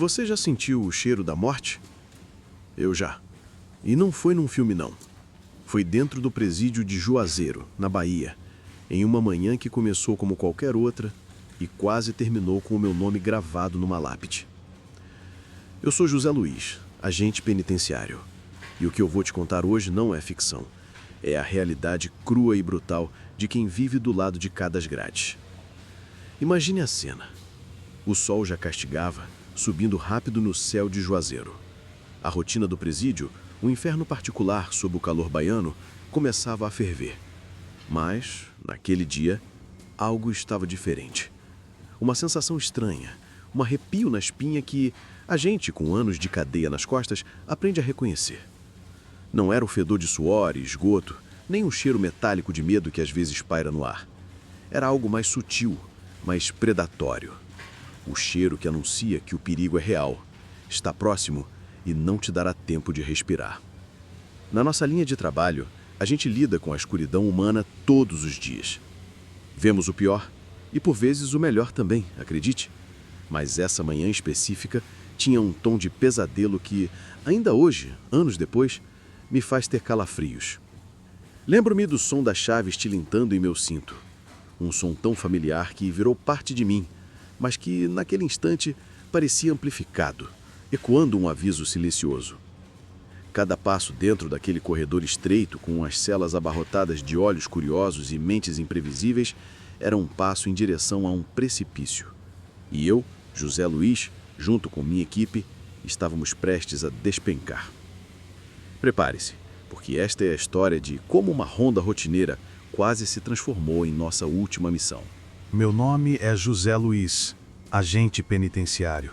Você já sentiu o cheiro da morte? Eu já. E não foi num filme, não. Foi dentro do presídio de Juazeiro, na Bahia, em uma manhã que começou como qualquer outra e quase terminou com o meu nome gravado numa lápide. Eu sou José Luiz, agente penitenciário. E o que eu vou te contar hoje não é ficção. É a realidade crua e brutal de quem vive do lado de cada grade. Imagine a cena. O sol já castigava, subindo rápido no céu de Juazeiro. A rotina do presídio, um inferno particular sob o calor baiano, começava a ferver. Mas, naquele dia, algo estava diferente. Uma sensação estranha, um arrepio na espinha que a gente, com anos de cadeia nas costas, aprende a reconhecer. Não era o fedor de suor e esgoto, nem o cheiro metálico de medo que às vezes paira no ar. Era algo mais sutil, mais predatório. O cheiro que anuncia que o perigo é real, está próximo e não te dará tempo de respirar. Na nossa linha de trabalho, a gente lida com a escuridão humana todos os dias. Vemos o pior e, por vezes, o melhor também, acredite. Mas essa manhã específica tinha um tom de pesadelo que, ainda hoje, anos depois, me faz ter calafrios. Lembro-me do som das chaves tilintando em meu cinto. Um som tão familiar que virou parte de mim, mas que, naquele instante, parecia amplificado, ecoando um aviso silencioso. Cada passo dentro daquele corredor estreito, com as celas abarrotadas de olhos curiosos e mentes imprevisíveis, era um passo em direção a um precipício. E eu, José Luiz, junto com minha equipe, estávamos prestes a despencar. Prepare-se, porque esta é a história de como uma ronda rotineira quase se transformou em nossa última missão. Meu nome é José Luiz, agente penitenciário.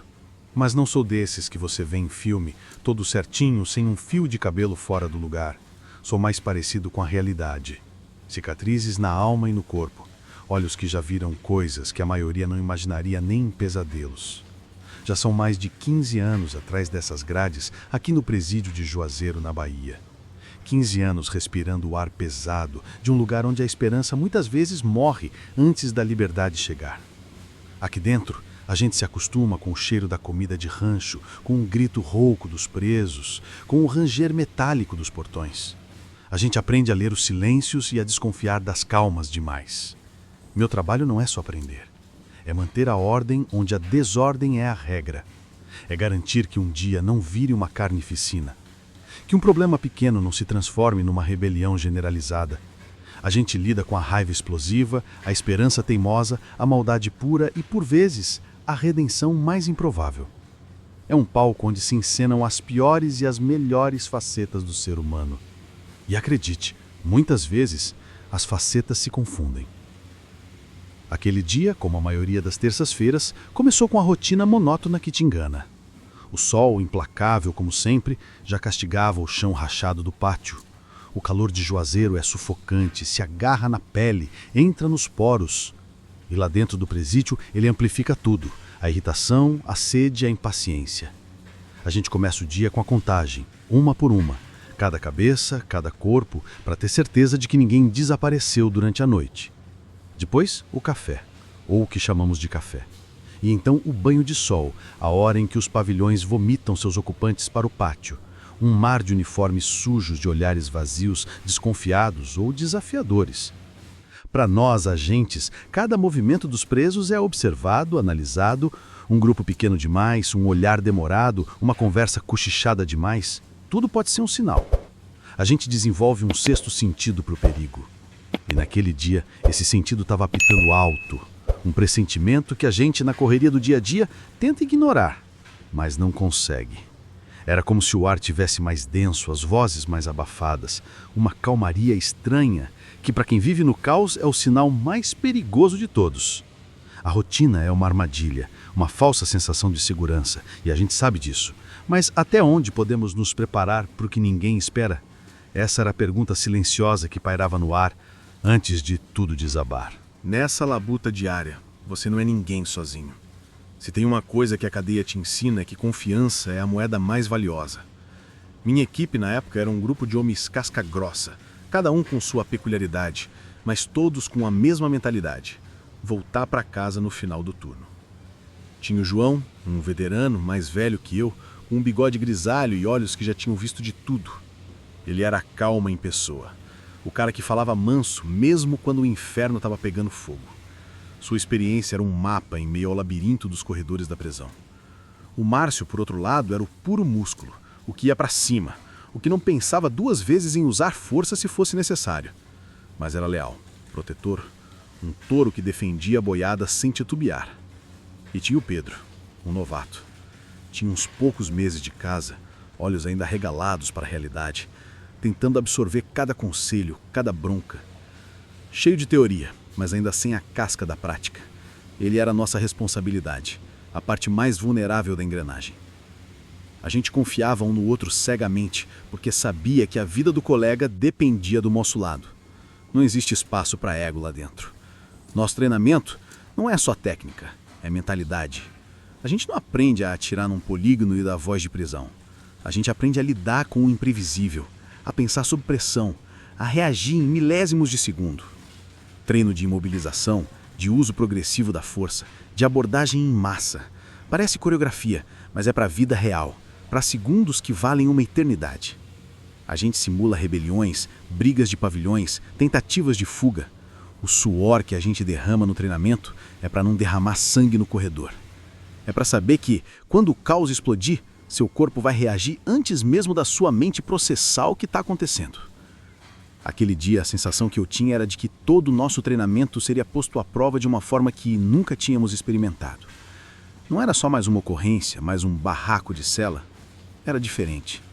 Mas não sou desses que você vê em filme, todo certinho, sem um fio de cabelo fora do lugar. Sou mais parecido com a realidade. Cicatrizes na alma e no corpo. Olhos que já viram coisas que a maioria não imaginaria nem em pesadelos. Já são mais de 15 anos atrás dessas grades, aqui no presídio de Juazeiro, na Bahia. 15 anos respirando o ar pesado de um lugar onde a esperança muitas vezes morre antes da liberdade chegar. Aqui dentro, a gente se acostuma com o cheiro da comida de rancho, com o grito rouco dos presos, com o ranger metálico dos portões. A gente aprende a ler os silêncios e a desconfiar das calmas demais. Meu trabalho não é só aprender. É manter a ordem onde a desordem é a regra. É garantir que um dia não vire uma carnificina. Que um problema pequeno não se transforme numa rebelião generalizada. A gente lida com a raiva explosiva, a esperança teimosa, a maldade pura e, por vezes, a redenção mais improvável. É um palco onde se encenam as piores e as melhores facetas do ser humano. E acredite, muitas vezes, as facetas se confundem. Aquele dia, como a maioria das terças-feiras, começou com a rotina monótona que te engana. O sol, implacável como sempre, já castigava o chão rachado do pátio. O calor de Juazeiro é sufocante, se agarra na pele, entra nos poros. E lá dentro do presídio ele amplifica tudo, a irritação, a sede e a impaciência. A gente começa o dia com a contagem, uma por uma, cada cabeça, cada corpo, para ter certeza de que ninguém desapareceu durante a noite. Depois, o café, ou o que chamamos de café. E então o banho de sol, a hora em que os pavilhões vomitam seus ocupantes para o pátio. Um mar de uniformes sujos, de olhares vazios, desconfiados ou desafiadores. Para nós, agentes, cada movimento dos presos é observado, analisado, um grupo pequeno demais, um olhar demorado, uma conversa cochichada demais. Tudo pode ser um sinal. A gente desenvolve um sexto sentido para o perigo. E naquele dia, esse sentido estava apitando alto. Um pressentimento que a gente, na correria do dia a dia, tenta ignorar, mas não consegue. Era como se o ar tivesse mais denso, as vozes mais abafadas, uma calmaria estranha, que para quem vive no caos é o sinal mais perigoso de todos. A rotina é uma armadilha, uma falsa sensação de segurança, e a gente sabe disso. Mas até onde podemos nos preparar para o que ninguém espera? Essa era a pergunta silenciosa que pairava no ar antes de tudo desabar. Nessa labuta diária, você não é ninguém sozinho. Se tem uma coisa que a cadeia te ensina é que confiança é a moeda mais valiosa. Minha equipe na época era um grupo de homens casca grossa, cada um com sua peculiaridade, mas todos com a mesma mentalidade: voltar para casa no final do turno. Tinha o João, um veterano mais velho que eu, com um bigode grisalho e olhos que já tinham visto de tudo. Ele era a calma em pessoa. O cara que falava manso, mesmo quando o inferno estava pegando fogo. Sua experiência era um mapa em meio ao labirinto dos corredores da prisão. O Márcio, por outro lado, era o puro músculo, o que ia para cima, o que não pensava duas vezes em usar força se fosse necessário. Mas era leal, protetor, um touro que defendia a boiada sem titubear. E tinha o Pedro, um novato. Tinha uns poucos meses de casa, olhos ainda arregalados para a realidade, tentando absorver cada conselho, cada bronca. Cheio de teoria, mas ainda sem a casca da prática. Ele era a nossa responsabilidade, a parte mais vulnerável da engrenagem. A gente confiava um no outro cegamente, porque sabia que a vida do colega dependia do nosso lado. Não existe espaço para ego lá dentro. Nosso treinamento não é só técnica, é mentalidade. A gente não aprende a atirar num polígono e dar voz de prisão. A gente aprende a lidar com o imprevisível, a pensar sob pressão, a reagir em milésimos de segundo. Treino de imobilização, de uso progressivo da força, de abordagem em massa. Parece coreografia, mas é para a vida real, para segundos que valem uma eternidade. A gente simula rebeliões, brigas de pavilhões, tentativas de fuga. O suor que a gente derrama no treinamento é para não derramar sangue no corredor. É para saber que, quando o caos explodir, seu corpo vai reagir antes mesmo da sua mente processar o que está acontecendo. Aquele dia, a sensação que eu tinha era de que todo o nosso treinamento seria posto à prova de uma forma que nunca tínhamos experimentado. Não era só mais uma ocorrência, mais um barraco de cela. Era diferente.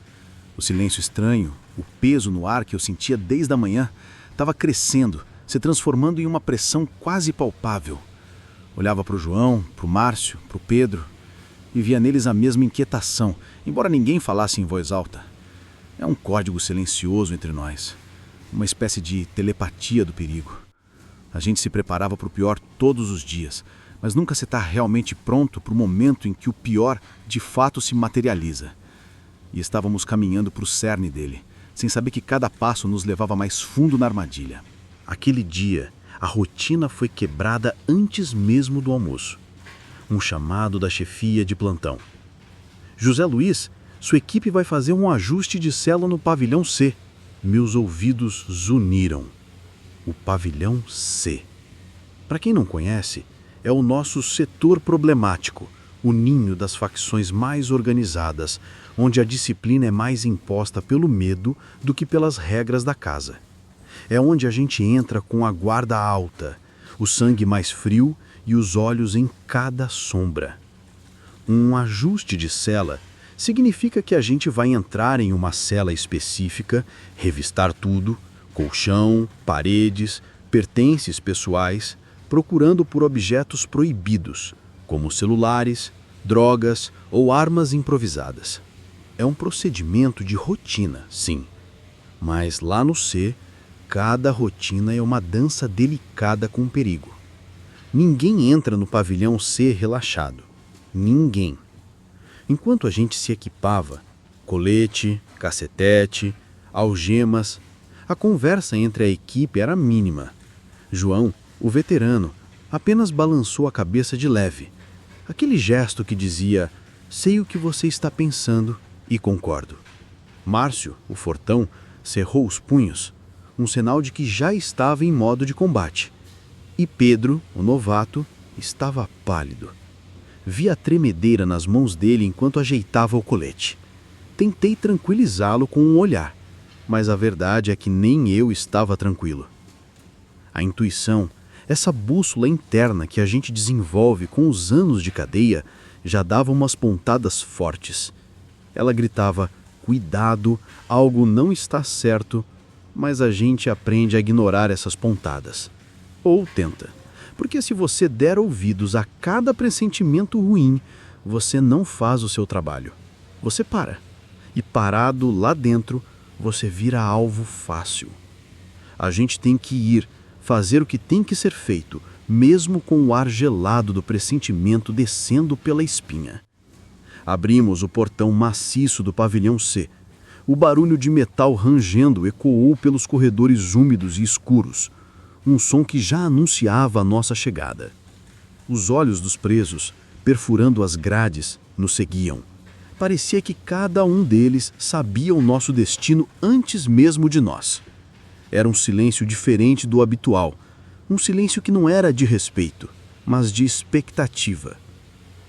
O silêncio estranho, o peso no ar que eu sentia desde a manhã, estava crescendo, se transformando em uma pressão quase palpável. Olhava para o João, para o Márcio, para o Pedro, e via neles a mesma inquietação, embora ninguém falasse em voz alta. É um código silencioso entre nós, uma espécie de telepatia do perigo. A gente se preparava para o pior todos os dias, mas nunca se está realmente pronto para o momento em que o pior de fato se materializa. E estávamos caminhando para o cerne dele, sem saber que cada passo nos levava mais fundo na armadilha. Aquele dia, a rotina foi quebrada antes mesmo do almoço. Um chamado da chefia de plantão. José Luiz, sua equipe vai fazer um ajuste de cela no pavilhão C. Meus ouvidos zuniram. O pavilhão C. Para quem não conhece, é o nosso setor problemático, o ninho das facções mais organizadas, onde a disciplina é mais imposta pelo medo do que pelas regras da casa. É onde a gente entra com a guarda alta, o sangue mais frio e os olhos em cada sombra. Um ajuste de cela significa que a gente vai entrar em uma cela específica, revistar tudo, colchão, paredes, pertences pessoais, procurando por objetos proibidos, como celulares, drogas ou armas improvisadas. É um procedimento de rotina, sim, mas lá no C, cada rotina é uma dança delicada com perigo. Ninguém entra no pavilhão C relaxado. Ninguém. Enquanto a gente se equipava, colete, cacetete, algemas, a conversa entre a equipe era mínima. João, o veterano, apenas balançou a cabeça de leve. Aquele gesto que dizia, sei o que você está pensando e concordo. Márcio, o fortão, cerrou os punhos, um sinal de que já estava em modo de combate. E Pedro, o novato, estava pálido. Vi a tremedeira nas mãos dele enquanto ajeitava o colete. Tentei tranquilizá-lo com um olhar, mas a verdade é que nem eu estava tranquilo. A intuição, essa bússola interna que a gente desenvolve com os anos de cadeia, já dava umas pontadas fortes. Ela gritava, cuidado, algo não está certo, mas a gente aprende a ignorar essas pontadas. Ou tenta, porque se você der ouvidos a cada pressentimento ruim, você não faz o seu trabalho. Você para. E parado lá dentro, você vira alvo fácil. A gente tem que ir, fazer o que tem que ser feito, mesmo com o ar gelado do pressentimento descendo pela espinha. Abrimos o portão maciço do pavilhão C. O barulho de metal rangendo ecoou pelos corredores úmidos e escuros, um som que já anunciava a nossa chegada. Os olhos dos presos, perfurando as grades, nos seguiam. Parecia que cada um deles sabia o nosso destino antes mesmo de nós. Era um silêncio diferente do habitual, um silêncio que não era de respeito, mas de expectativa.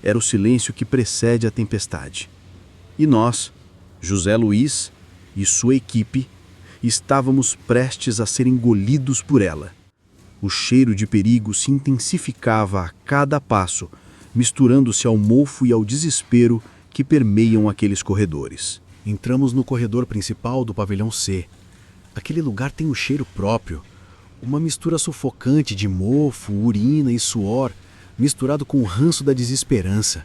Era o silêncio que precede a tempestade. E nós, José Luiz e sua equipe, estávamos prestes a ser engolidos por ela. O cheiro de perigo se intensificava a cada passo, misturando-se ao mofo e ao desespero que permeiam aqueles corredores. Entramos no corredor principal do pavilhão C. Aquele lugar tem um cheiro próprio, uma mistura sufocante de mofo, urina e suor, misturado com o ranço da desesperança.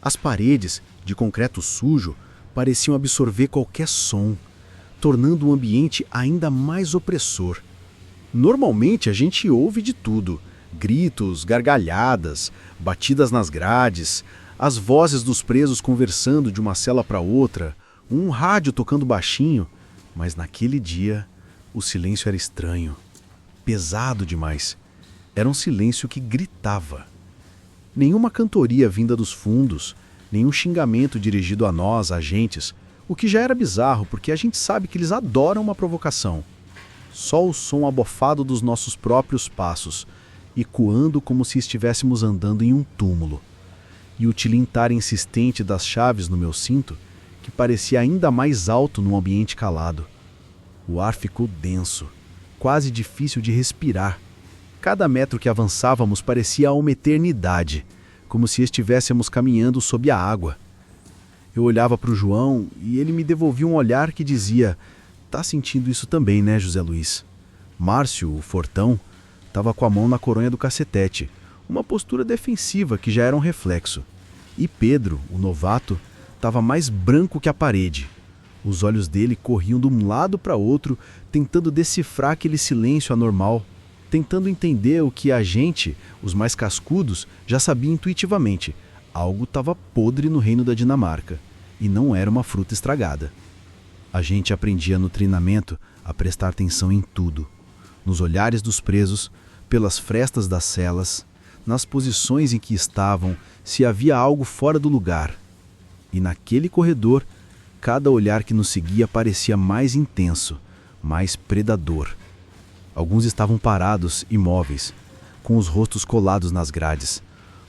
As paredes, de concreto sujo, pareciam absorver qualquer som, tornando o ambiente ainda mais opressor. Normalmente a gente ouve de tudo: gritos, gargalhadas, batidas nas grades, as vozes dos presos conversando de uma cela para outra, um rádio tocando baixinho, mas naquele dia o silêncio era estranho, pesado demais. Era um silêncio que gritava. Nenhuma cantoria vinda dos fundos, nenhum xingamento dirigido a nós, agentes, o que já era bizarro, porque a gente sabe que eles adoram uma provocação. Só o som abofado dos nossos próprios passos, ecoando como se estivéssemos andando em um túmulo. E o tilintar insistente das chaves no meu cinto, que parecia ainda mais alto num ambiente calado. O ar ficou denso, quase difícil de respirar. Cada metro que avançávamos parecia uma eternidade, como se estivéssemos caminhando sob a água. Eu olhava para o João e ele me devolvia um olhar que dizia: "Tá sentindo isso também, né, José Luiz?" Márcio, o fortão, estava com a mão na coronha do cacetete, uma postura defensiva que já era um reflexo. E Pedro, o novato, estava mais branco que a parede. Os olhos dele corriam de um lado para outro, tentando decifrar aquele silêncio anormal, tentando entender o que a gente, os mais cascudos, já sabia intuitivamente: algo estava podre no reino da Dinamarca, e não era uma fruta estragada. A gente aprendia no treinamento a prestar atenção em tudo, nos olhares dos presos, pelas frestas das celas, nas posições em que estavam, se havia algo fora do lugar. E naquele corredor, cada olhar que nos seguia parecia mais intenso, mais predador. Alguns estavam parados, imóveis, com os rostos colados nas grades,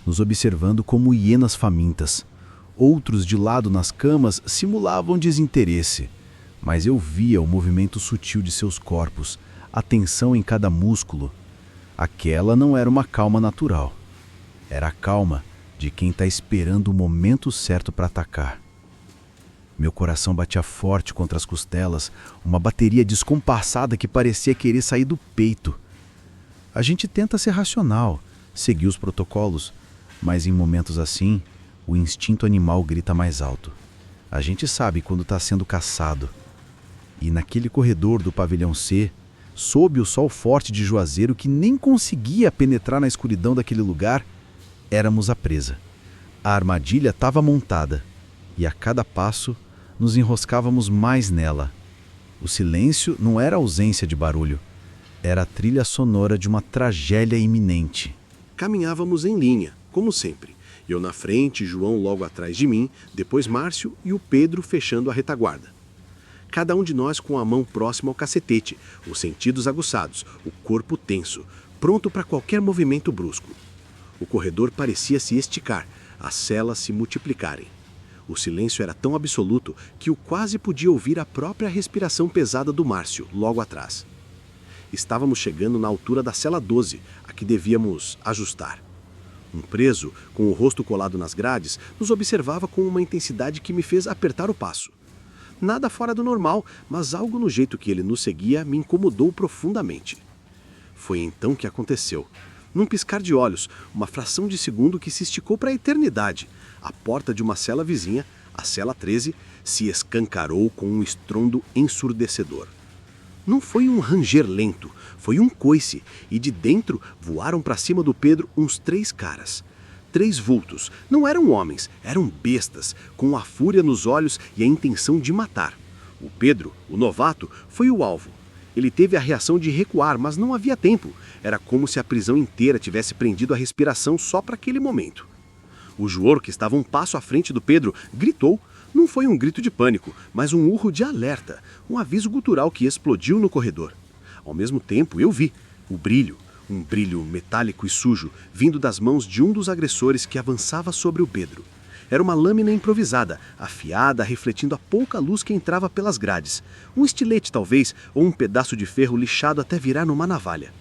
nos observando como hienas famintas. Outros, de lado nas camas, simulavam desinteresse, mas eu via o movimento sutil de seus corpos, a tensão em cada músculo. Aquela não era uma calma natural. Era a calma de quem está esperando o momento certo para atacar. Meu coração batia forte contra as costelas, uma bateria descompassada que parecia querer sair do peito. A gente tenta ser racional, seguir os protocolos, mas em momentos assim, o instinto animal grita mais alto. A gente sabe quando está sendo caçado. E naquele corredor do pavilhão C, sob o sol forte de Juazeiro que nem conseguia penetrar na escuridão daquele lugar, éramos a presa. A armadilha estava montada, e a cada passo nos enroscávamos mais nela. O silêncio não era ausência de barulho, era a trilha sonora de uma tragédia iminente. Caminhávamos em linha, como sempre. Eu na frente, João logo atrás de mim, depois Márcio e o Pedro fechando a retaguarda. Cada um de nós com a mão próxima ao cacetete, os sentidos aguçados, o corpo tenso, pronto para qualquer movimento brusco. O corredor parecia se esticar, as celas se multiplicarem. O silêncio era tão absoluto que eu quase podia ouvir a própria respiração pesada do Márcio, logo atrás. Estávamos chegando na altura da cela 12, a que devíamos ajustar. Um preso, com o rosto colado nas grades, nos observava com uma intensidade que me fez apertar o passo. Nada fora do normal, mas algo no jeito que ele nos seguia me incomodou profundamente. Foi então que aconteceu. Num piscar de olhos, uma fração de segundo que se esticou para a eternidade, a porta de uma cela vizinha, a cela 13, se escancarou com um estrondo ensurdecedor. Não foi um ranger lento, foi um coice, e de dentro voaram para cima do Pedro uns 3 caras. 3 vultos, não eram homens, eram bestas, com a fúria nos olhos e a intenção de matar. O Pedro, o novato, foi o alvo. Ele teve a reação de recuar, mas não havia tempo. Era como se a prisão inteira tivesse prendido a respiração só para aquele momento. O João, que estava um passo à frente do Pedro, gritou. Não foi um grito de pânico, mas um urro de alerta, um aviso gutural que explodiu no corredor. Ao mesmo tempo, eu vi o brilho, um brilho metálico e sujo, vindo das mãos de um dos agressores que avançava sobre o Pedro. Era uma lâmina improvisada, afiada, refletindo a pouca luz que entrava pelas grades. Um estilete, talvez, ou um pedaço de ferro lixado até virar numa navalha.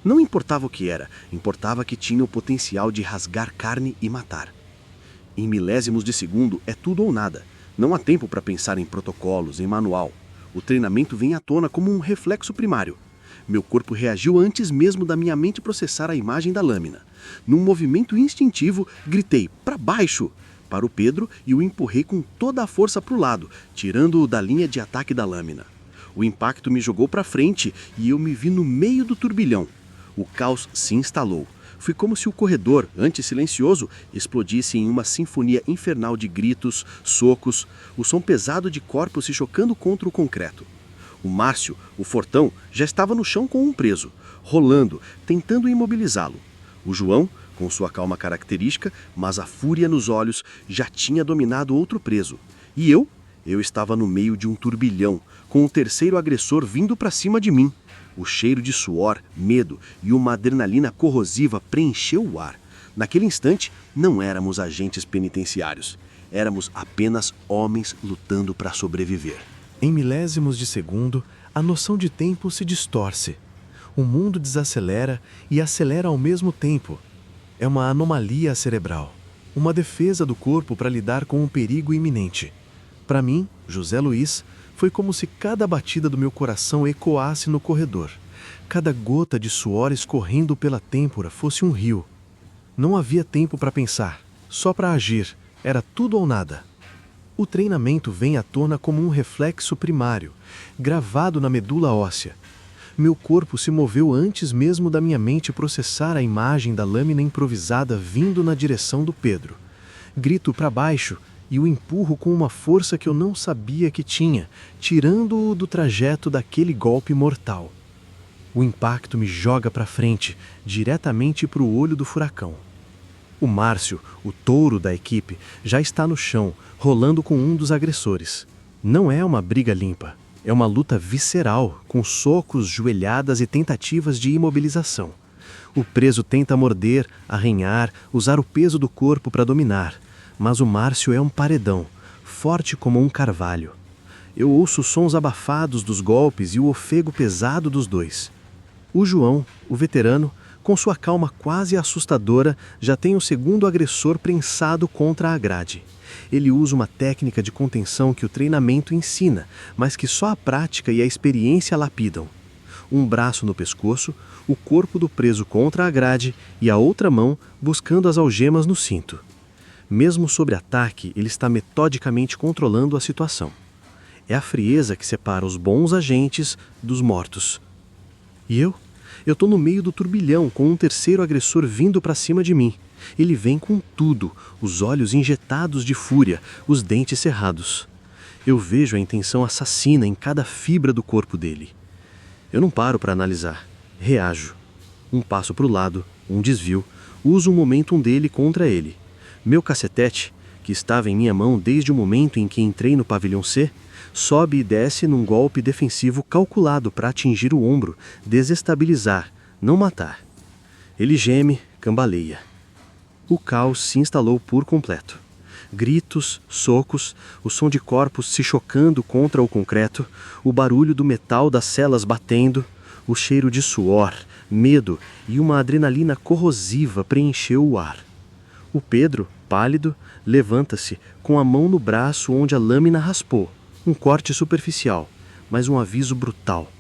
Não importava o que era, importava que tinha o potencial de rasgar carne e matar. Em milésimos de segundo é tudo ou nada. Não há tempo para pensar em protocolos, em manual. O treinamento vem à tona como um reflexo primário. Meu corpo reagiu antes mesmo da minha mente processar a imagem da lâmina. Num movimento instintivo, gritei, para baixo! Para o Pedro e o empurrei com toda a força para o lado, tirando-o da linha de ataque da lâmina. O impacto me jogou para frente e eu me vi no meio do turbilhão. O caos se instalou. Foi como se o corredor, antes silencioso, explodisse em uma sinfonia infernal de gritos, socos, o som pesado de corpos se chocando contra o concreto. O Márcio, o fortão, já estava no chão com um preso, rolando, tentando imobilizá-lo. O João, com sua calma característica, mas a fúria nos olhos, já tinha dominado outro preso. E eu estava no meio de um turbilhão, com o terceiro agressor vindo para cima de mim. O cheiro de suor, medo e uma adrenalina corrosiva preencheu o ar. Naquele instante, não éramos agentes penitenciários. Éramos apenas homens lutando para sobreviver. Em milésimos de segundo, a noção de tempo se distorce. O mundo desacelera e acelera ao mesmo tempo. É uma anomalia cerebral, uma defesa do corpo para lidar com um perigo iminente. Para mim, José Luiz, foi como se cada batida do meu coração ecoasse no corredor. Cada gota de suor escorrendo pela têmpora fosse um rio. Não havia tempo para pensar, só para agir. Era tudo ou nada. O treinamento vem à tona como um reflexo primário, gravado na medula óssea. Meu corpo se moveu antes mesmo da minha mente processar a imagem da lâmina improvisada vindo na direção do Pedro. Grito para baixo e o empurro com uma força que eu não sabia que tinha, tirando-o do trajeto daquele golpe mortal. O impacto me joga para frente, diretamente para o olho do furacão. O Márcio, o touro da equipe, já está no chão, rolando com um dos agressores. Não é uma briga limpa. É uma luta visceral, com socos, joelhadas e tentativas de imobilização. O preso tenta morder, arranhar, usar o peso do corpo para dominar. Mas o Márcio é um paredão, forte como um carvalho. Eu ouço os sons abafados dos golpes e o ofego pesado dos dois. O João, o veterano, com sua calma quase assustadora, já tem o segundo agressor prensado contra a grade. Ele usa uma técnica de contenção que o treinamento ensina, mas que só a prática e a experiência lapidam. Um braço no pescoço, o corpo do preso contra a grade e a outra mão buscando as algemas no cinto. Mesmo sob ataque, ele está metodicamente controlando a situação. É a frieza que separa os bons agentes dos mortos. E eu? Eu estou no meio do turbilhão com um terceiro agressor vindo para cima de mim. Ele vem com tudo, os olhos injetados de fúria, os dentes cerrados. Eu vejo a intenção assassina em cada fibra do corpo dele. Eu não paro para analisar. Reajo. Um passo para o lado, um desvio, uso o momentum dele contra ele. Meu cacetete, que estava em minha mão desde o momento em que entrei no pavilhão C, sobe e desce num golpe defensivo calculado para atingir o ombro, desestabilizar, não matar. Ele geme, cambaleia. O caos se instalou por completo. Gritos, socos, o som de corpos se chocando contra o concreto, o barulho do metal das celas batendo, o cheiro de suor, medo e uma adrenalina corrosiva preencheu o ar. O Pedro, pálido, levanta-se, com a mão no braço onde a lâmina raspou. Um corte superficial, mas um aviso brutal.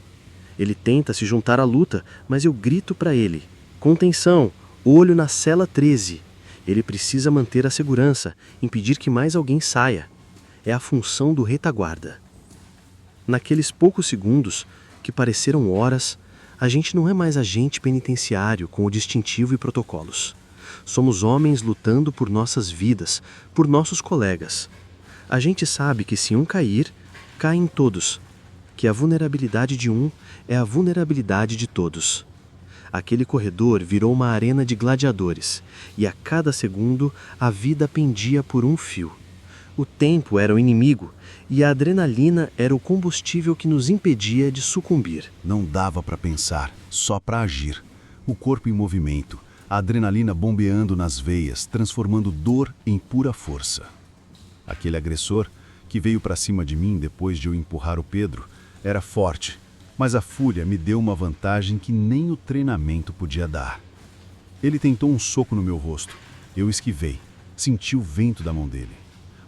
Ele tenta se juntar à luta, mas eu grito para ele. Contenção, olho na cela 13. Ele precisa manter a segurança, impedir que mais alguém saia. É a função do retaguarda. Naqueles poucos segundos, que pareceram horas, a gente não é mais agente penitenciário com o distintivo e protocolos. Somos homens lutando por nossas vidas, por nossos colegas. A gente sabe que se um cair, caem todos. Que a vulnerabilidade de um é a vulnerabilidade de todos. Aquele corredor virou uma arena de gladiadores, e a cada segundo a vida pendia por um fio. O tempo era o inimigo, e a adrenalina era o combustível que nos impedia de sucumbir. Não dava para pensar, só para agir. O corpo em movimento, a adrenalina bombeando nas veias, transformando dor em pura força. Aquele agressor, que veio para cima de mim depois de eu empurrar o Pedro, era forte, mas a fúria me deu uma vantagem que nem o treinamento podia dar. Ele tentou um soco no meu rosto. Eu esquivei, senti o vento da mão dele.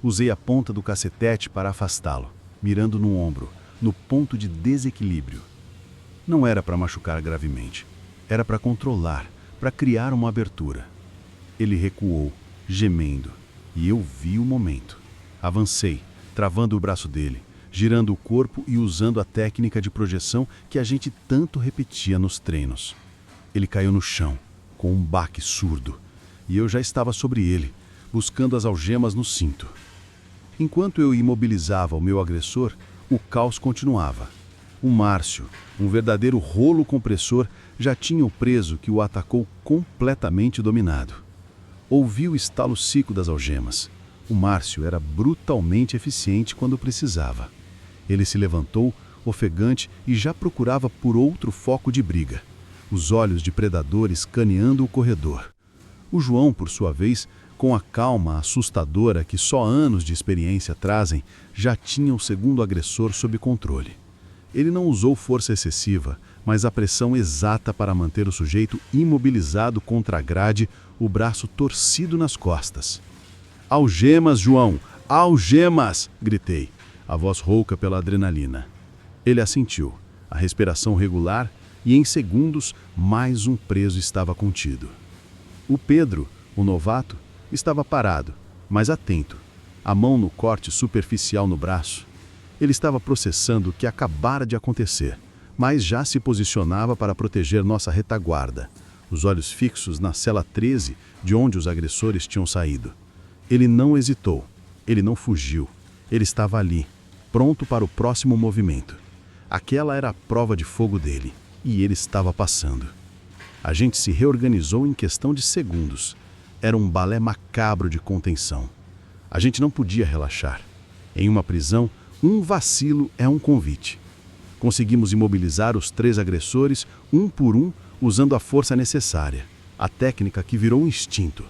Usei a ponta do cacetete para afastá-lo, mirando no ombro, no ponto de desequilíbrio. Não era para machucar gravemente, era para controlar, para criar uma abertura. Ele recuou, gemendo, e eu vi o momento. Avancei, travando o braço dele, girando o corpo e usando a técnica de projeção que a gente tanto repetia nos treinos. Ele caiu no chão, com um baque surdo, e eu já estava sobre ele, buscando as algemas no cinto. Enquanto eu imobilizava o meu agressor, o caos continuava. O Márcio, um verdadeiro rolo compressor, já tinha o preso que o atacou completamente dominado. Ouvi o estalo seco das algemas. O Márcio era brutalmente eficiente quando precisava. Ele se levantou, ofegante, e já procurava por outro foco de briga. Os olhos de predador escaneando o corredor. O João, por sua vez, com a calma assustadora que só anos de experiência trazem, já tinha o segundo agressor sob controle. Ele não usou força excessiva, mas a pressão exata para manter o sujeito imobilizado contra a grade, o braço torcido nas costas. "Algemas, João! Algemas!" gritei, a voz rouca pela adrenalina. Ele assentiu, a respiração regular, e em segundos mais um preso estava contido. O Pedro, o novato, estava parado, mas atento, a mão no corte superficial no braço. Ele estava processando o que acabara de acontecer, mas já se posicionava para proteger nossa retaguarda, os olhos fixos na cela 13, de onde os agressores tinham saído. Ele não hesitou, ele não fugiu, ele estava ali, pronto para o próximo movimento. Aquela era a prova de fogo dele, e ele estava passando. A gente se reorganizou em questão de segundos. Era um balé macabro de contenção. A gente não podia relaxar. Em uma prisão, um vacilo é um convite. Conseguimos imobilizar os 3 agressores, um por um, usando a força necessária, a técnica que virou um instinto.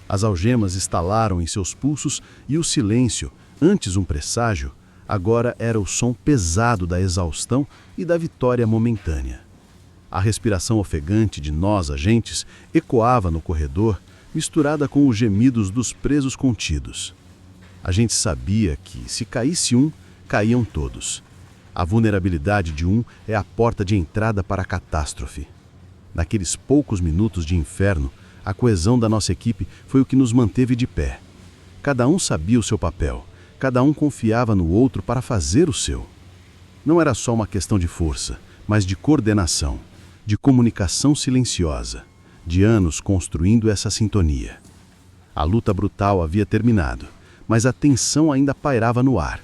As algemas estalaram em seus pulsos e o silêncio, antes um presságio, agora era o som pesado da exaustão e da vitória momentânea. A respiração ofegante de nós, agentes, ecoava no corredor, misturada com os gemidos dos presos contidos. A gente sabia que, se caísse um, caíam todos. A vulnerabilidade de um é a porta de entrada para a catástrofe. Naqueles poucos minutos de inferno, a coesão da nossa equipe foi o que nos manteve de pé. Cada um sabia o seu papel, cada um confiava no outro para fazer o seu. Não era só uma questão de força, mas de coordenação, de comunicação silenciosa, de anos construindo essa sintonia. A luta brutal havia terminado, mas a tensão ainda pairava no ar.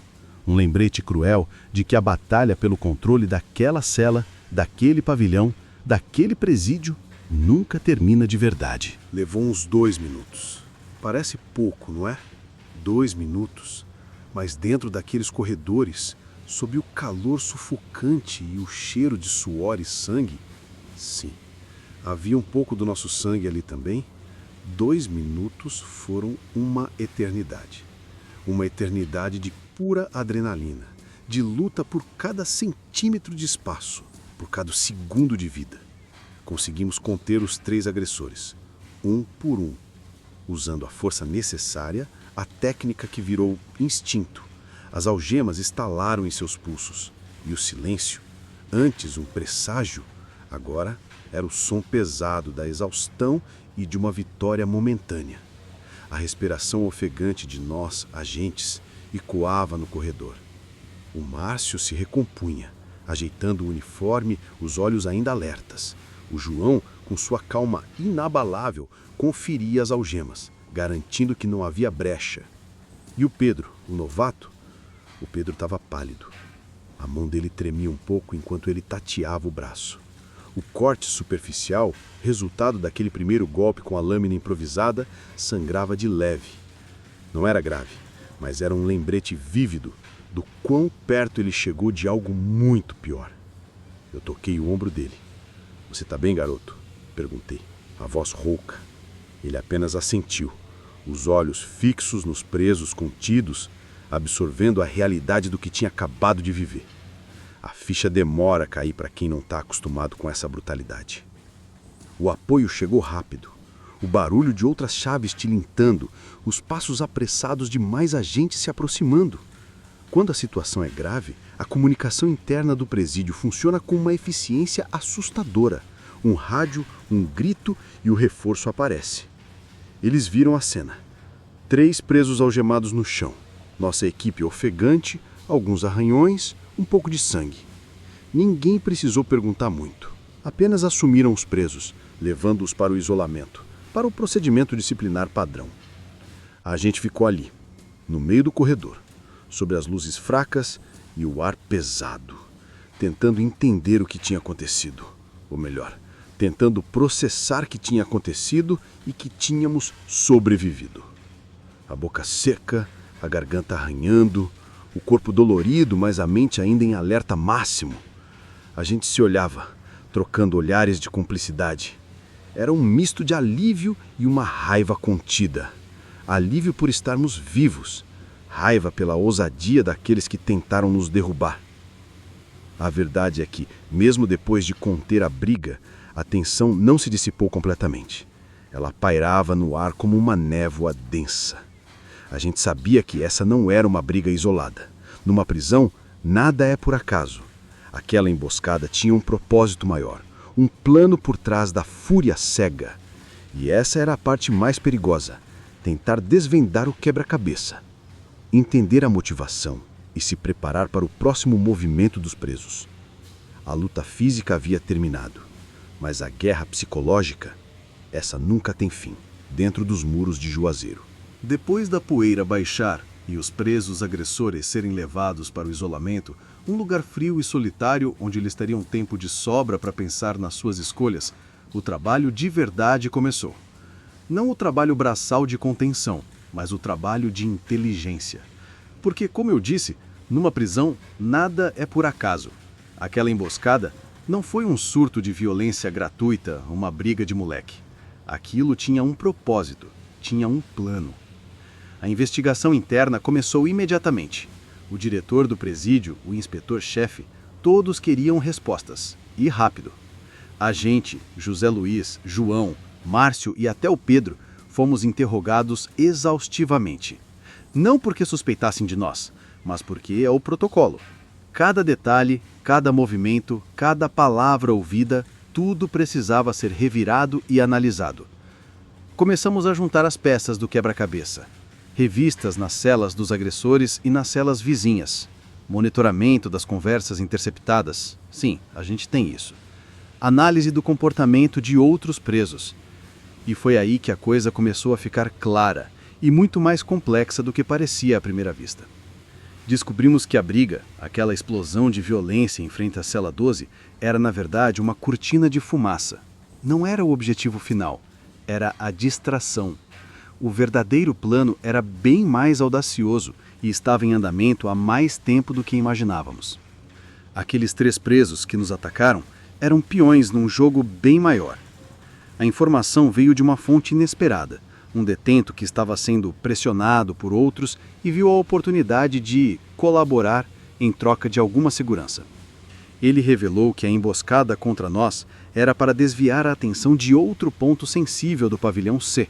Um lembrete cruel de que a batalha pelo controle daquela cela, daquele pavilhão, daquele presídio, nunca termina de verdade. Levou uns 2 minutos. Parece pouco, não é? 2 minutos. Mas dentro daqueles corredores, sob o calor sufocante e o cheiro de suor e sangue, sim, havia um pouco do nosso sangue ali também. 2 minutos foram uma eternidade. Uma eternidade de pura adrenalina, de luta por cada centímetro de espaço, por cada segundo de vida. Conseguimos conter os 3 agressores, um por um, usando a força necessária, a técnica que virou instinto. As algemas estalaram em seus pulsos, e o silêncio, antes um presságio, agora era o som pesado da exaustão e de uma vitória momentânea. A respiração ofegante de nós, agentes, ecoava no corredor. O Márcio se recompunha, ajeitando o uniforme, os olhos ainda alertas. O João, com sua calma inabalável, conferia as algemas, garantindo que não havia brecha. E o Pedro, o novato? O Pedro estava pálido. A mão dele tremia um pouco enquanto ele tateava o braço. O corte superficial, resultado daquele primeiro golpe com a lâmina improvisada, sangrava de leve. Não era grave, mas era um lembrete vívido do quão perto ele chegou de algo muito pior. Eu toquei o ombro dele. "Você tá bem, garoto?" perguntei, a voz rouca. Ele apenas assentiu, os olhos fixos nos presos contidos, absorvendo a realidade do que tinha acabado de viver. A ficha demora a cair para quem não está acostumado com essa brutalidade. O apoio chegou rápido. O barulho de outras chaves tilintando, os passos apressados de mais agentes se aproximando. Quando a situação é grave, a comunicação interna do presídio funciona com uma eficiência assustadora. Um rádio, um grito e o reforço aparece. Eles viram a cena. 3 presos algemados no chão. Nossa equipe ofegante, alguns arranhões, um pouco de sangue. Ninguém precisou perguntar muito. Apenas assumiram os presos, levando-os para o isolamento, para o procedimento disciplinar padrão. A gente ficou ali, no meio do corredor, sob as luzes fracas e o ar pesado, tentando entender o que tinha acontecido. Ou melhor, tentando processar o que tinha acontecido e que tínhamos sobrevivido. A boca seca, a garganta arranhando, o corpo dolorido, mas a mente ainda em alerta máximo. A gente se olhava, trocando olhares de cumplicidade. Era um misto de alívio e uma raiva contida. Alívio por estarmos vivos, raiva pela ousadia daqueles que tentaram nos derrubar. A verdade é que, mesmo depois de conter a briga, a tensão não se dissipou completamente. Ela pairava no ar como uma névoa densa. A gente sabia que essa não era uma briga isolada. Numa prisão, nada é por acaso. Aquela emboscada tinha um propósito maior, um plano por trás da fúria cega. E essa era a parte mais perigosa, tentar desvendar o quebra-cabeça. Entender a motivação e se preparar para o próximo movimento dos presos. A luta física havia terminado, mas a guerra psicológica, essa nunca tem fim, dentro dos muros de Juazeiro. Depois da poeira baixar e os presos agressores serem levados para o isolamento, um lugar frio e solitário onde eles teriam tempo de sobra para pensar nas suas escolhas, o trabalho de verdade começou. Não o trabalho braçal de contenção, mas o trabalho de inteligência. Porque, como eu disse, numa prisão nada é por acaso. Aquela emboscada não foi um surto de violência gratuita, uma briga de moleque. Aquilo tinha um propósito, tinha um plano. A investigação interna começou imediatamente. O diretor do presídio, o inspetor-chefe, todos queriam respostas, e rápido. A gente, José Luiz, João, Márcio e até o Pedro, fomos interrogados exaustivamente. Não porque suspeitassem de nós, mas porque é o protocolo. Cada detalhe, cada movimento, cada palavra ouvida, tudo precisava ser revirado e analisado. Começamos a juntar as peças do quebra-cabeça. Revistas nas celas dos agressores e nas celas vizinhas. Monitoramento das conversas interceptadas. Sim, a gente tem isso. Análise do comportamento de outros presos. E foi aí que a coisa começou a ficar clara e muito mais complexa do que parecia à primeira vista. Descobrimos que a briga, aquela explosão de violência em frente à cela 12, era na verdade uma cortina de fumaça. Não era o objetivo final, era a distração. O verdadeiro plano era bem mais audacioso e estava em andamento há mais tempo do que imaginávamos. Aqueles 3 presos que nos atacaram eram peões num jogo bem maior. A informação veio de uma fonte inesperada, um detento que estava sendo pressionado por outros e viu a oportunidade de colaborar em troca de alguma segurança. Ele revelou que a emboscada contra nós era para desviar a atenção de outro ponto sensível do pavilhão C.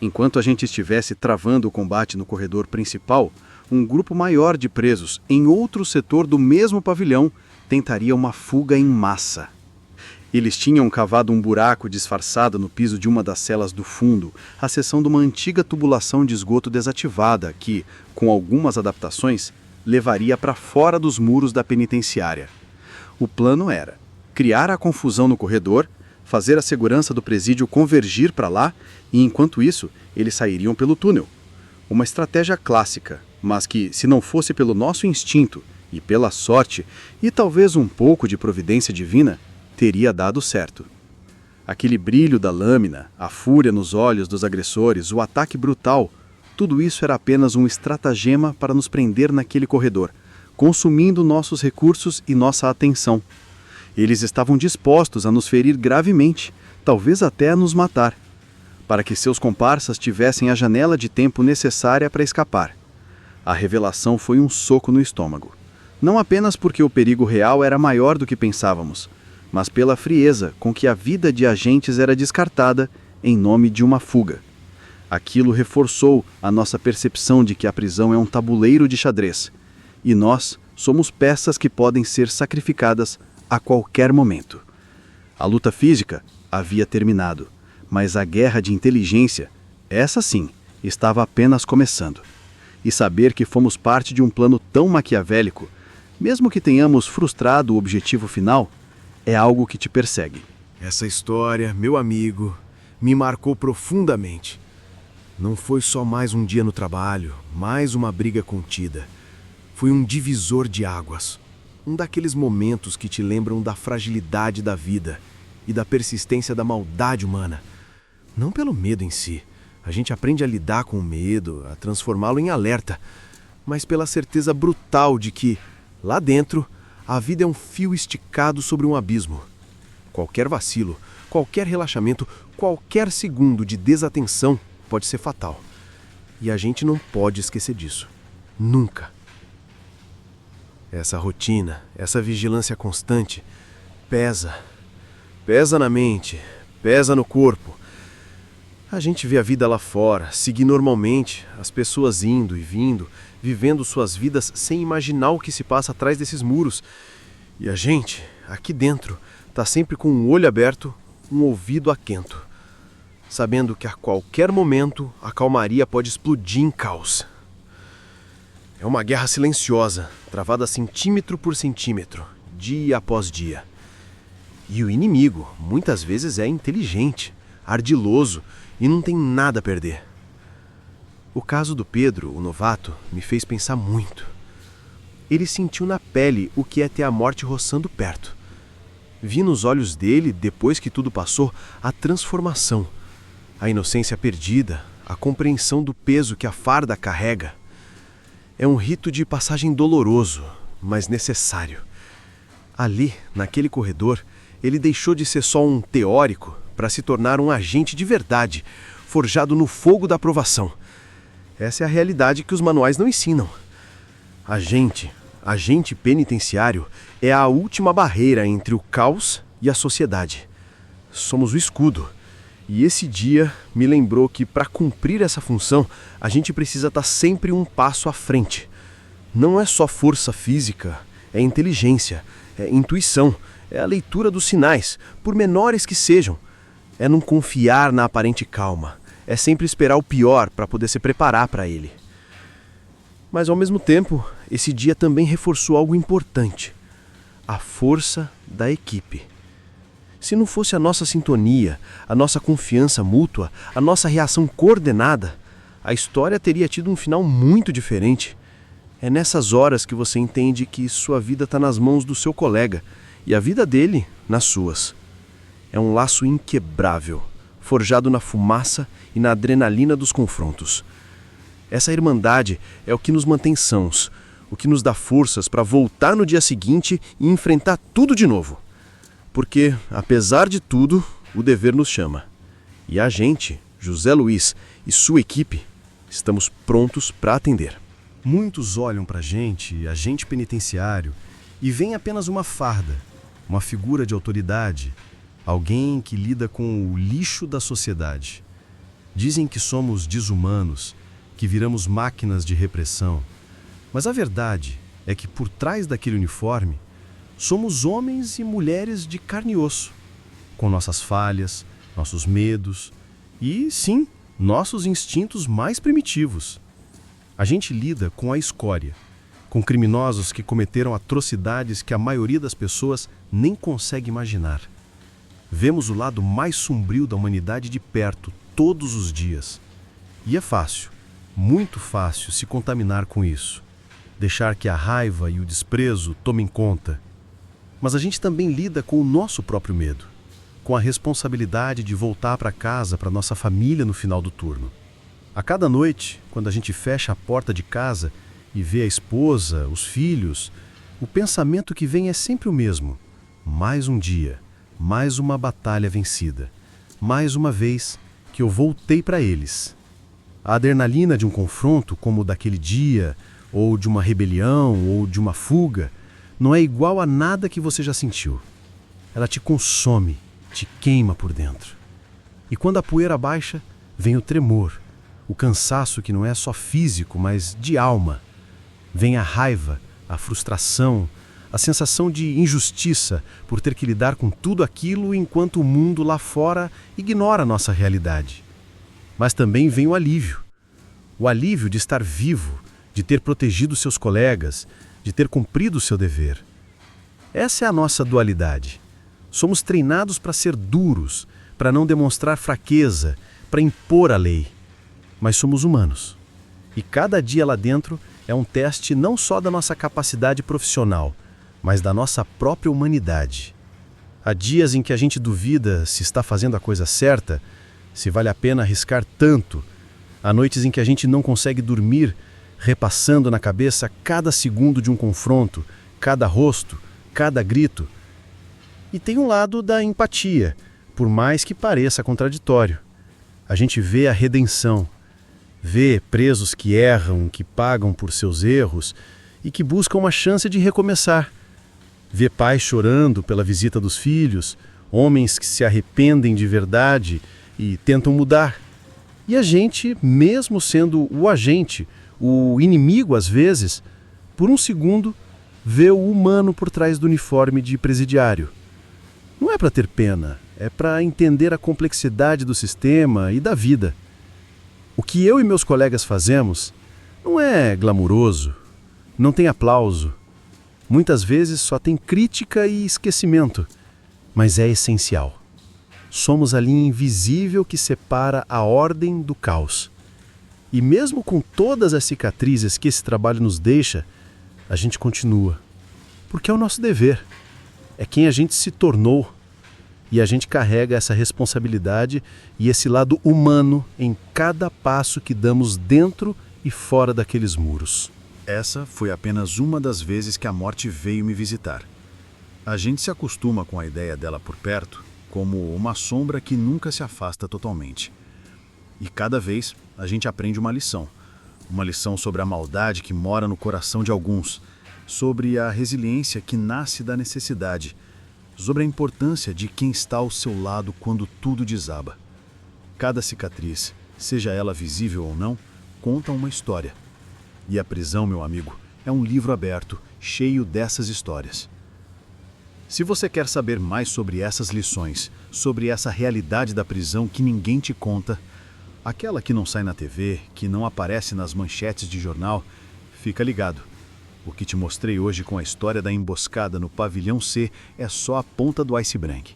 Enquanto a gente estivesse travando o combate no corredor principal, um grupo maior de presos em outro setor do mesmo pavilhão tentaria uma fuga em massa. Eles tinham cavado um buraco disfarçado no piso de uma das celas do fundo, a seção de uma antiga tubulação de esgoto desativada que, com algumas adaptações, levaria para fora dos muros da penitenciária. O plano era criar a confusão no corredor, fazer a segurança do presídio convergir para lá e, enquanto isso, eles sairiam pelo túnel. Uma estratégia clássica, mas que, se não fosse pelo nosso instinto e pela sorte, e talvez um pouco de providência divina, teria dado certo. Aquele brilho da lâmina, a fúria nos olhos dos agressores, o ataque brutal, tudo isso era apenas um estratagema para nos prender naquele corredor, consumindo nossos recursos e nossa atenção. Eles estavam dispostos a nos ferir gravemente, talvez até a nos matar, para que seus comparsas tivessem a janela de tempo necessária para escapar. A revelação foi um soco no estômago. Não apenas porque o perigo real era maior do que pensávamos, mas pela frieza com que a vida de agentes era descartada em nome de uma fuga. Aquilo reforçou a nossa percepção de que a prisão é um tabuleiro de xadrez, e nós somos peças que podem ser sacrificadas a qualquer momento. A luta física havia terminado, mas a guerra de inteligência, essa sim, estava apenas começando. E saber que fomos parte de um plano tão maquiavélico, mesmo que tenhamos frustrado o objetivo final, é algo que te persegue. Essa história, meu amigo, me marcou profundamente. Não foi só mais um dia no trabalho, mais uma briga contida. Foi um divisor de águas. Um daqueles momentos que te lembram da fragilidade da vida e da persistência da maldade humana. Não pelo medo em si. A gente aprende a lidar com o medo, a transformá-lo em alerta, mas pela certeza brutal de que, lá dentro, a vida é um fio esticado sobre um abismo. Qualquer vacilo, qualquer relaxamento, qualquer segundo de desatenção pode ser fatal. E a gente não pode esquecer disso. Nunca. Essa rotina, essa vigilância constante, pesa. Pesa na mente, pesa no corpo. A gente vê a vida lá fora, seguir normalmente, as pessoas indo e vindo, vivendo suas vidas sem imaginar o que se passa atrás desses muros. E a gente, aqui dentro, está sempre com um olho aberto, um ouvido atento, sabendo que a qualquer momento a calmaria pode explodir em caos. É uma guerra silenciosa, travada centímetro por centímetro, dia após dia. E o inimigo, muitas vezes, é inteligente, ardiloso e não tem nada a perder. O caso do Pedro, o novato, me fez pensar muito. Ele sentiu na pele o que é ter a morte roçando perto. Vi nos olhos dele, depois que tudo passou, a transformação, a inocência perdida, a compreensão do peso que a farda carrega. É um rito de passagem doloroso, mas necessário. Ali, naquele corredor, ele deixou de ser só um teórico para se tornar um agente de verdade, forjado no fogo da provação. Essa é a realidade que os manuais não ensinam. Agente penitenciário, é a última barreira entre o caos e a sociedade. Somos o escudo. E esse dia me lembrou que, para cumprir essa função, a gente precisa estar sempre um passo à frente. Não é só força física, é inteligência, é intuição, é a leitura dos sinais, por menores que sejam. É não confiar na aparente calma, é sempre esperar o pior para poder se preparar para ele. Mas, ao mesmo tempo, esse dia também reforçou algo importante: a força da equipe. Se não fosse a nossa sintonia, a nossa confiança mútua, a nossa reação coordenada, a história teria tido um final muito diferente. É nessas horas que você entende que sua vida está nas mãos do seu colega e a vida dele nas suas. É um laço inquebrável, forjado na fumaça e na adrenalina dos confrontos. Essa irmandade é o que nos mantém sãos, o que nos dá forças para voltar no dia seguinte e enfrentar tudo de novo. Porque, apesar de tudo, o dever nos chama. E a gente, José Luiz e sua equipe, estamos prontos para atender. Muitos olham para a gente, agente penitenciário, e veem apenas uma farda, uma figura de autoridade, alguém que lida com o lixo da sociedade. Dizem que somos desumanos, que viramos máquinas de repressão. Mas a verdade é que por trás daquele uniforme, somos homens e mulheres de carne e osso, com nossas falhas, nossos medos e, sim, nossos instintos mais primitivos. A gente lida com a escória, com criminosos que cometeram atrocidades que a maioria das pessoas nem consegue imaginar. Vemos o lado mais sombrio da humanidade de perto todos os dias. E é fácil, muito fácil se contaminar com isso. Deixar que a raiva e o desprezo tomem conta. Mas a gente também lida com o nosso próprio medo, com a responsabilidade de voltar para casa, para nossa família no final do turno. A cada noite, quando a gente fecha a porta de casa e vê a esposa, os filhos, o pensamento que vem é sempre o mesmo. Mais um dia, mais uma batalha vencida, mais uma vez que eu voltei para eles. A adrenalina de um confronto, como o daquele dia, ou de uma rebelião, ou de uma fuga, não é igual a nada que você já sentiu. Ela te consome, te queima por dentro. E quando a poeira baixa, vem o tremor, o cansaço que não é só físico, mas de alma. Vem a raiva, a frustração, a sensação de injustiça por ter que lidar com tudo aquilo enquanto o mundo lá fora ignora a nossa realidade. Mas também vem o alívio de estar vivo, de ter protegido seus colegas, de ter cumprido o seu dever. Essa é a nossa dualidade. Somos treinados para ser duros, para não demonstrar fraqueza, para impor a lei. Mas somos humanos. E cada dia lá dentro é um teste não só da nossa capacidade profissional, mas da nossa própria humanidade. Há dias em que a gente duvida se está fazendo a coisa certa, se vale a pena arriscar tanto. Há noites em que a gente não consegue dormir, repassando na cabeça cada segundo de um confronto, cada rosto, cada grito. E tem um lado da empatia, por mais que pareça contraditório. A gente vê a redenção, vê presos que erram, que pagam por seus erros e que buscam uma chance de recomeçar. Vê pais chorando pela visita dos filhos, homens que se arrependem de verdade e tentam mudar. E a gente, mesmo sendo o agente, o inimigo às vezes, por um segundo, vê o humano por trás do uniforme de presidiário. Não é para ter pena, é para entender a complexidade do sistema e da vida. O que eu e meus colegas fazemos não é glamuroso, não tem aplauso. Muitas vezes só tem crítica e esquecimento, mas é essencial. Somos a linha invisível que separa a ordem do caos. E mesmo com todas as cicatrizes que esse trabalho nos deixa, a gente continua. Porque é o nosso dever. É quem a gente se tornou. E a gente carrega essa responsabilidade e esse lado humano em cada passo que damos dentro e fora daqueles muros. Essa foi apenas uma das vezes que a morte veio me visitar. A gente se acostuma com a ideia dela por perto, como uma sombra que nunca se afasta totalmente. E cada vez a gente aprende uma lição sobre a maldade que mora no coração de alguns, sobre a resiliência que nasce da necessidade, sobre a importância de quem está ao seu lado quando tudo desaba. Cada cicatriz, seja ela visível ou não, conta uma história. E a prisão, meu amigo, é um livro aberto, cheio dessas histórias. Se você quer saber mais sobre essas lições, sobre essa realidade da prisão que ninguém te conta, aquela que não sai na TV, que não aparece nas manchetes de jornal, fica ligado. O que te mostrei hoje com a história da emboscada no pavilhão C é só a ponta do iceberg.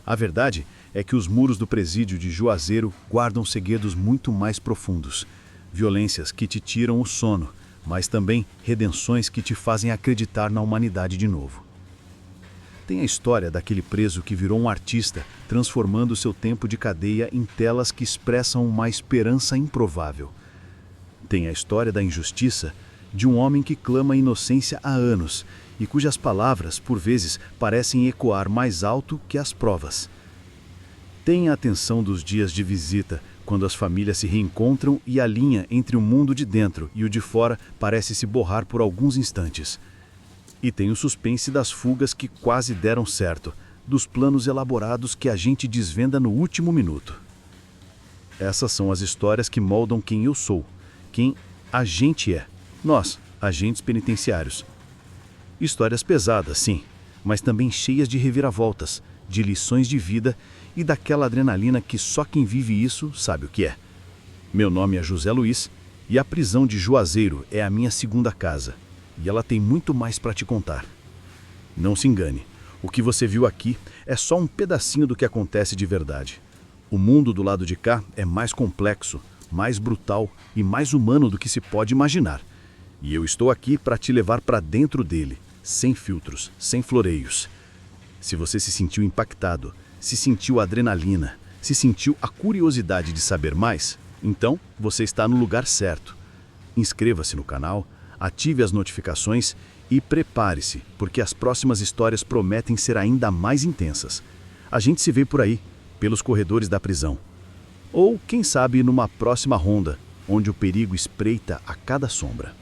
A verdade é que os muros do presídio de Juazeiro guardam segredos muito mais profundos. Violências que te tiram o sono, mas também redenções que te fazem acreditar na humanidade de novo. Tem a história daquele preso que virou um artista, transformando seu tempo de cadeia em telas que expressam uma esperança improvável. Tem a história da injustiça de um homem que clama a inocência há anos e cujas palavras, por vezes, parecem ecoar mais alto que as provas. Tem a atenção dos dias de visita, quando as famílias se reencontram e a linha entre o mundo de dentro e o de fora parece se borrar por alguns instantes. E tem o suspense das fugas que quase deram certo, dos planos elaborados que a gente desvenda no último minuto. Essas são as histórias que moldam quem eu sou, quem a gente é. Nós, agentes penitenciários. Histórias pesadas, sim, mas também cheias de reviravoltas, de lições de vida e daquela adrenalina que só quem vive isso sabe o que é. Meu nome é José Luiz e a prisão de Juazeiro é a minha segunda casa. E ela tem muito mais para te contar. Não se engane, o que você viu aqui é só um pedacinho do que acontece de verdade. O mundo do lado de cá é mais complexo, mais brutal e mais humano do que se pode imaginar. E eu estou aqui para te levar para dentro dele, sem filtros, sem floreios. Se você se sentiu impactado, se sentiu a adrenalina, se sentiu a curiosidade de saber mais, então você está no lugar certo. Inscreva-se no canal, ative as notificações e prepare-se, porque as próximas histórias prometem ser ainda mais intensas. A gente se vê por aí, pelos corredores da prisão. Ou, quem sabe, numa próxima ronda, onde o perigo espreita a cada sombra.